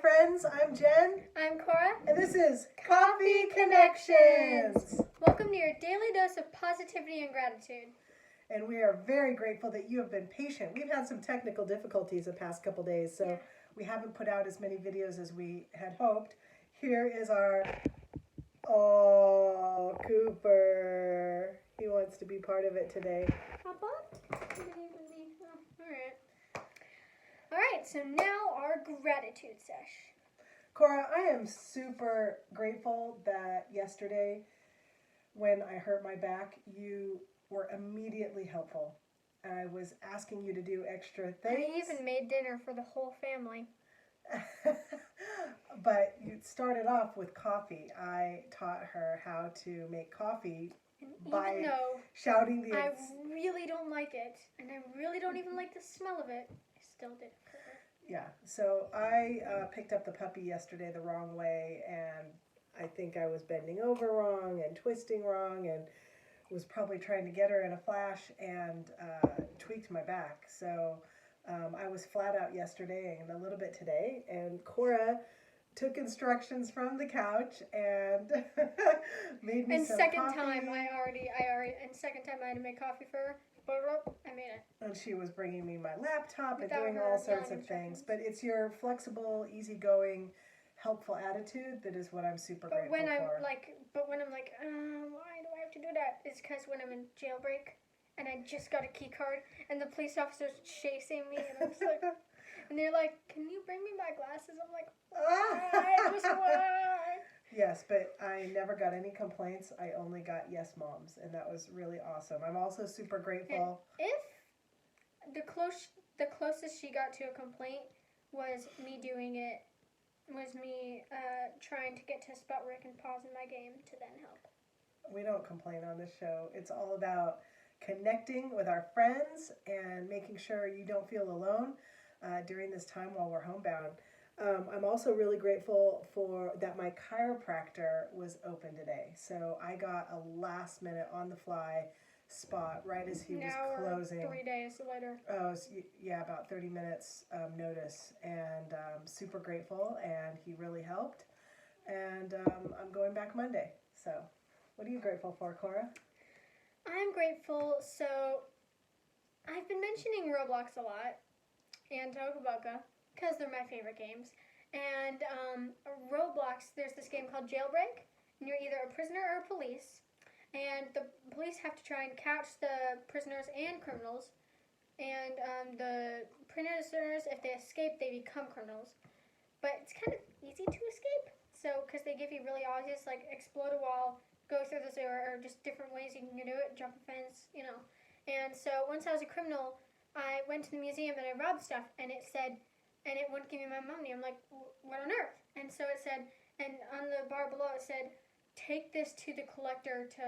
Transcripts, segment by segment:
friends. I'm Jen. I'm Cora. And this is Coffee Connections. Welcome to your daily dose of positivity and gratitude. And we are very grateful that you have been patient. We've had some technical difficulties the past couple days, so we haven't put out as many videos as we had hoped. Here is our, Cooper. He wants to be part of it today. Papa? All right, so now our gratitude sesh. Cora, I am super grateful that yesterday when I hurt my back, you were immediately helpful. I was asking you to do extra things. I even made dinner for the whole family. But you started off with coffee. I taught her how to make coffee by shouting the... I really don't like it, and I really don't even like the smell of it. I still did it for her. Yeah, so I picked up the puppy yesterday the wrong way, and I think I was bending over wrong and twisting wrong and was probably trying to get her in a flash and tweaked my back. So I was flat out yesterday and a little bit today, and Cora took instructions from the couch and made me some coffee. And second time I had to make coffee for her. I made it. And she was bringing me my laptop and doing all sorts of things. But it's your flexible, easygoing, helpful attitude that is what I'm super grateful for. But when I'm like, why do I have to do that? It's because when I'm in jailbreak and I just got a key card and the police officer's chasing me and I'm just like, and they're like, can you bring me my glasses? I'm like, I just want. Yes, but I never got any complaints. I only got yes moms, and that was really awesome. I'm also super grateful. And if the closest she got to a complaint was me trying to get to a spot where I can pause in my game to then help. We don't complain on this show. It's all about connecting with our friends and making sure you don't feel alone during this time while we're homebound. I'm also really grateful for that my chiropractor was open today. So I got a last minute on the fly spot right as he was closing. 3 days later. Oh, yeah, about 30 minutes notice. And super grateful, and he really helped. And I'm going back Monday. So what are you grateful for, Cora? I'm grateful. So I've been mentioning Roblox a lot and Toca Boca, because they're my favorite games. And Roblox, there's this game called Jailbreak, and you're either a prisoner or a police. And the police have to try and catch the prisoners and criminals. And the prisoners, if they escape, they become criminals. But it's kind of easy to escape. So, because they give you really obvious, like, explode a wall, go through the sewer, or just different ways you can do it, jump a fence, you know. And so, once I was a criminal, I went to the museum and I robbed stuff, and it said, and it wouldn't give me my money. I'm like, what on earth? And so it said, and on the bar below it said, take this to the collector to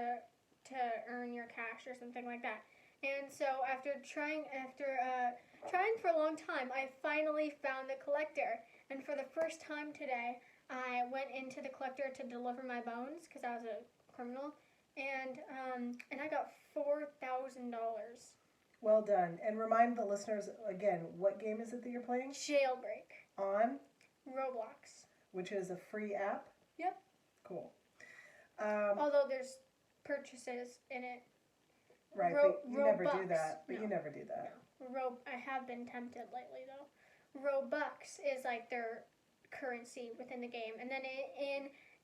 earn your cash or something like that. And so after trying for a long time, I finally found the collector. And for the first time today, I went into the collector to deliver my bones because I was a criminal, and I got $4,000. Well done. And remind the listeners again, what game is it that you're playing? Jailbreak. On? Roblox. Which is a free app? Yep. Cool. Although there's purchases in it. Right, but you never do that. But you never do that. No. I have been tempted lately, though. Robux is like their currency within the game. And then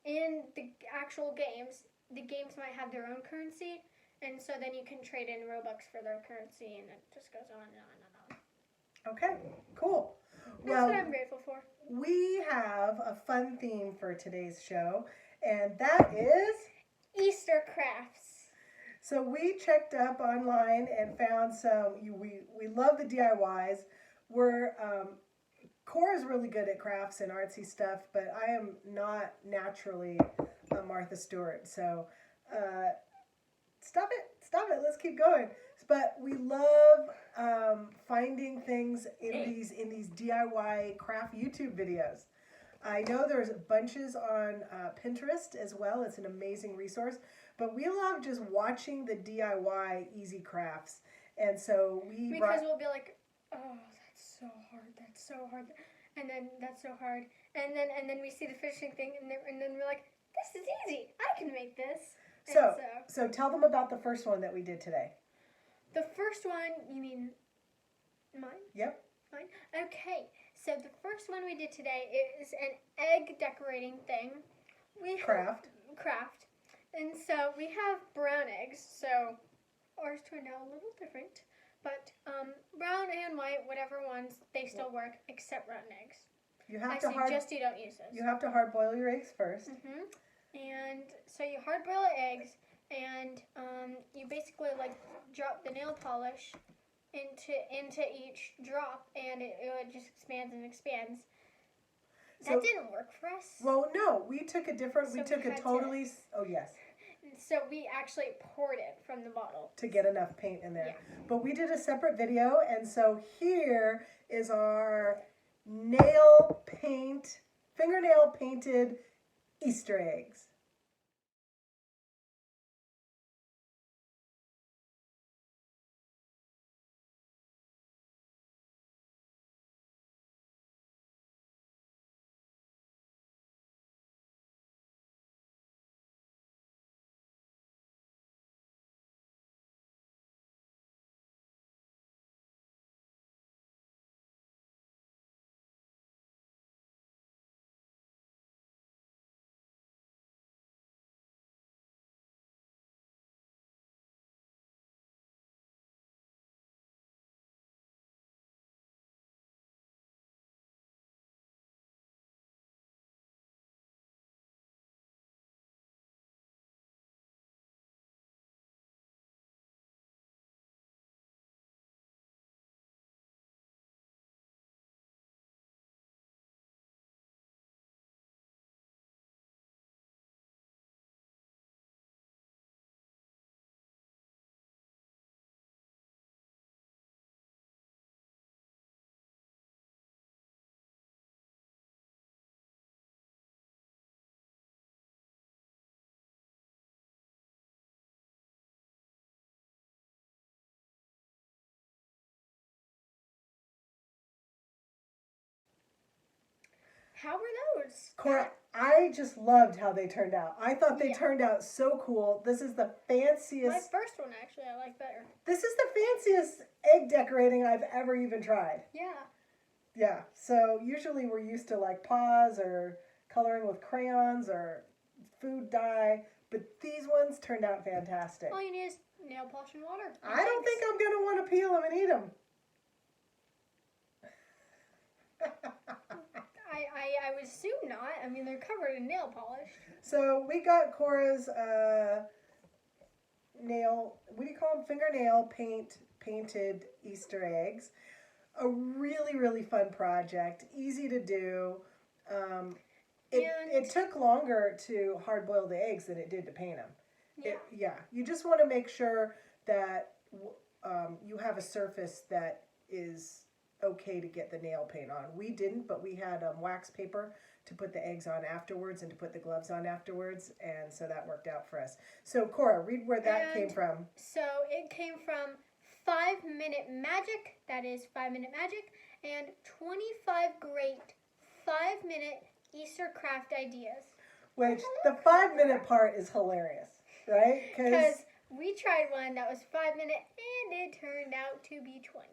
in the actual games, the games might have their own currency. And so then you can trade in Robux for their currency, and it just goes on and on and on. Okay, cool. That's what I'm grateful for. We have a fun theme for today's show, and that is... Easter crafts. So we checked up online and found some... We love the DIYs. Cora's really good at crafts and artsy stuff, but I am not naturally a Martha Stewart, so... Stop it, let's keep going. But we love finding things in these DIY craft YouTube videos. I know there's bunches on Pinterest as well. It's an amazing resource. But we love just watching the DIY easy crafts. And so we'll be like, oh, that's so hard. and then that's so hard, and then we see the finishing thing, and then we're like, this is easy. I can make this. So tell them about the first one that we did today. The first one, you mean mine? Yep. Mine? Okay. So the first one we did today is an egg decorating thing. Craft. And so we have brown eggs. So ours turned out a little different. But brown and white, whatever ones, they still work except rotten eggs. You have Actually, just you don't use those. You have to hard boil your eggs first. And so you hard boil the eggs, and you basically like drop the nail polish into each drop, and it just expands and expands. That didn't work for us. Well, no, we took a different. So we took a totally. Oh yes. So we actually poured it from the bottle to get enough paint in there. Yeah. But we did a separate video, and so here is our fingernail painted Easter eggs. How were those? Cora, I just loved how they turned out. I thought they turned out so cool. This is the fanciest. My first one, actually, I like better. This is the fanciest egg decorating I've ever even tried. Yeah. Yeah. So usually we're used to like paws or coloring with crayons or food dye, but these ones turned out fantastic. All you need is nail polish and water. I don't think I'm going to want to peel them and eat them. I would assume not. I mean, they're covered in nail polish. So we got Cora's fingernail painted Easter eggs. A really, really fun project. Easy to do. It took longer to hard boil the eggs than it did to paint them. Yeah. You just want to make sure that you have a surface that is okay to get the nail paint on. We didn't, but we had wax paper to put the eggs on afterwards and to put the gloves on afterwards, and so that worked out for us. So Cora, read where that came from. So it came from 5 Minute Magic, that is 5 Minute Magic, and 25 great 5-minute Easter craft ideas. Which the 5-minute part is hilarious, right? Because we tried one that was 5 minutes and it turned out to be 20.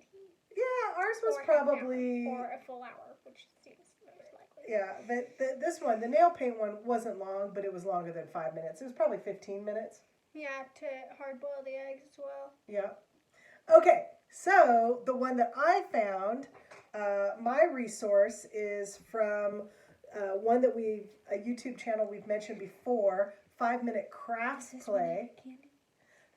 Yeah, ours was probably... Or a full hour, which seems most likely. Yeah, this one, the nail paint one, wasn't long, but it was longer than 5 minutes. It was probably 15 minutes. Yeah, to hard boil the eggs as well. Yeah. Okay, so the one that I found, my resource is from one that a YouTube channel we've mentioned before, 5 Minute Crafts Play.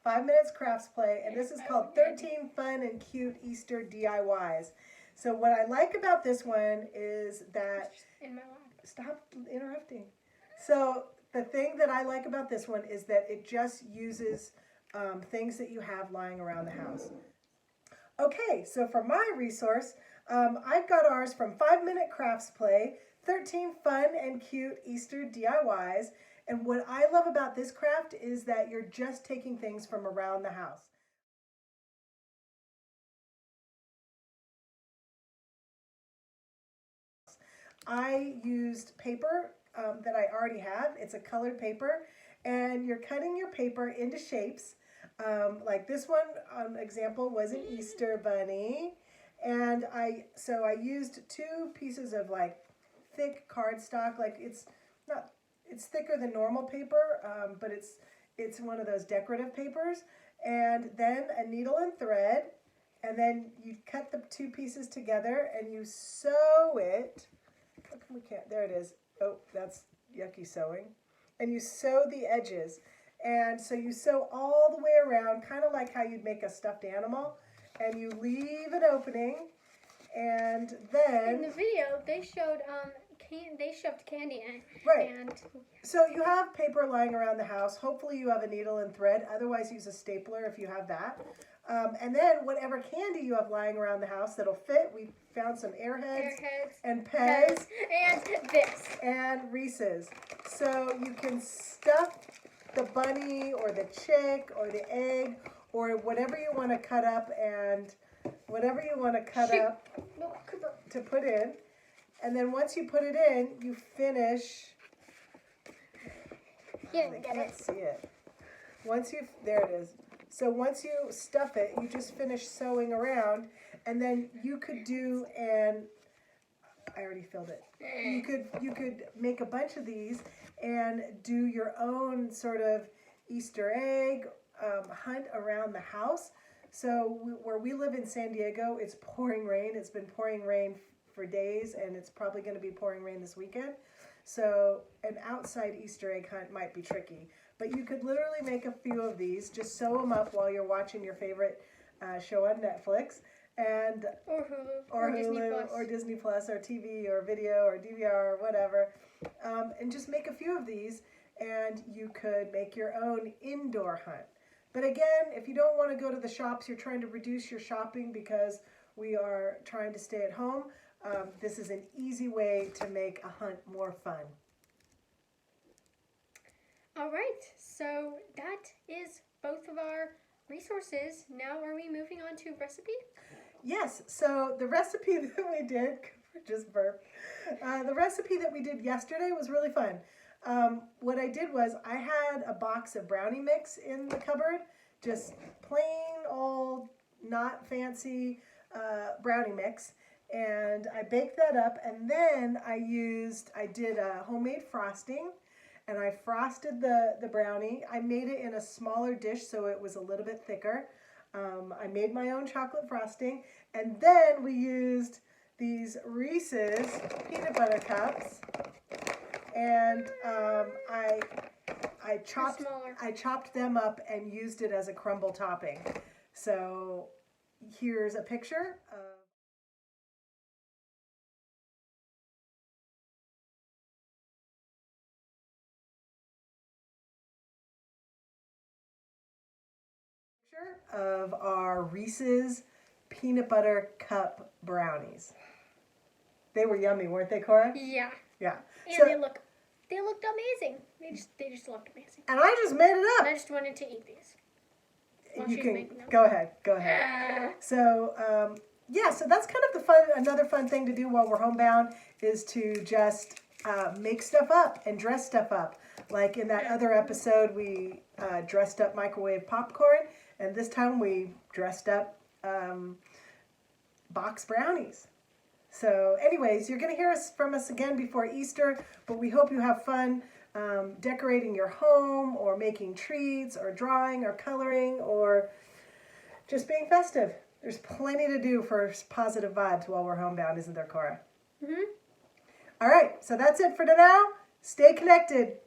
5 Minutes Crafts Play, and this is called 13 Fun and Cute Easter DIYs. So what I like about this one is that... In my lap. Stop interrupting. So the thing that I like about this one is that it just uses things that you have lying around the house. Okay, so for my resource, I've got ours from 5 Minute Crafts Play, 13 Fun and Cute Easter DIYs. And what I love about this craft is that you're just taking things from around the house. I used paper that I already have. It's a colored paper, and you're cutting your paper into shapes. Like this one example was an Easter bunny, and I used 2 pieces of like thick cardstock. Like it's thicker than normal paper, but it's one of those decorative papers, and then a needle and thread, and then you cut the 2 pieces together and you sew it. How come we can't? There it is. Oh, that's yucky sewing. And you sew the edges. And so you sew all the way around, kind of like how you'd make a stuffed animal. And you leave an opening. And then... In the video, they showed, they shoved candy in it. Right. And... So you have paper lying around the house. Hopefully you have a needle and thread. Otherwise, use a stapler if you have that. And then whatever candy you have lying around the house that'll fit, we found some airheads and Pez and this. And Reese's. So you can stuff the bunny or the chick or the egg or whatever you want to cut up and whatever you want to cut up to put in. And then once you put it in, you finish. Yeah, I can't see it. There it is. So once you stuff it, you just finish sewing around, and then you could do I already filled it. You could make a bunch of these and do your own sort of Easter egg hunt around the house. So where we live in San Diego, it's pouring rain. It's been pouring rain for days, and it's probably going to be pouring rain this weekend. So an outside Easter egg hunt might be tricky. But you could literally make a few of these, just sew them up while you're watching your favorite show on Netflix, and or Hulu, or Disney Plus, or TV, or video, or DVR, or whatever, and just make a few of these, and you could make your own indoor hunt. But again, if you don't want to go to the shops, you're trying to reduce your shopping because we are trying to stay at home. This is an easy way to make a hunt more fun. All right, so that is both of our resources. Now are we moving on to recipe? Yes, so the recipe that we did, just burp, the recipe that we did yesterday was really fun. What I did was I had a box of brownie mix in the cupboard, just plain old, not fancy brownie mix. And I baked that up, and then I did a homemade frosting. And I frosted the brownie. I made it in a smaller dish so it was a little bit thicker. I made my own chocolate frosting. And then we used these Reese's peanut butter cups. And I chopped them up and used it as a crumble topping. So here's a picture of our Reese's peanut butter cup brownies. They were yummy, weren't they, Cora? Yeah. Yeah. And So, they looked amazing. They just looked amazing. and I just made it up. And I just wanted to eat these. While You she's can making them. go ahead. So yeah, so that's kind of another fun thing to do while we're homebound is to just make stuff up and dress stuff up. Like in that other episode, we dressed up microwave popcorn, and this time we dressed up box brownies. So anyways, you're going to hear from us again before Easter, but we hope you have fun decorating your home or making treats or drawing or coloring or just being festive. There's plenty to do for positive vibes while we're homebound, isn't there, Cora? Mm-hmm. All right, so that's it for now. Stay connected.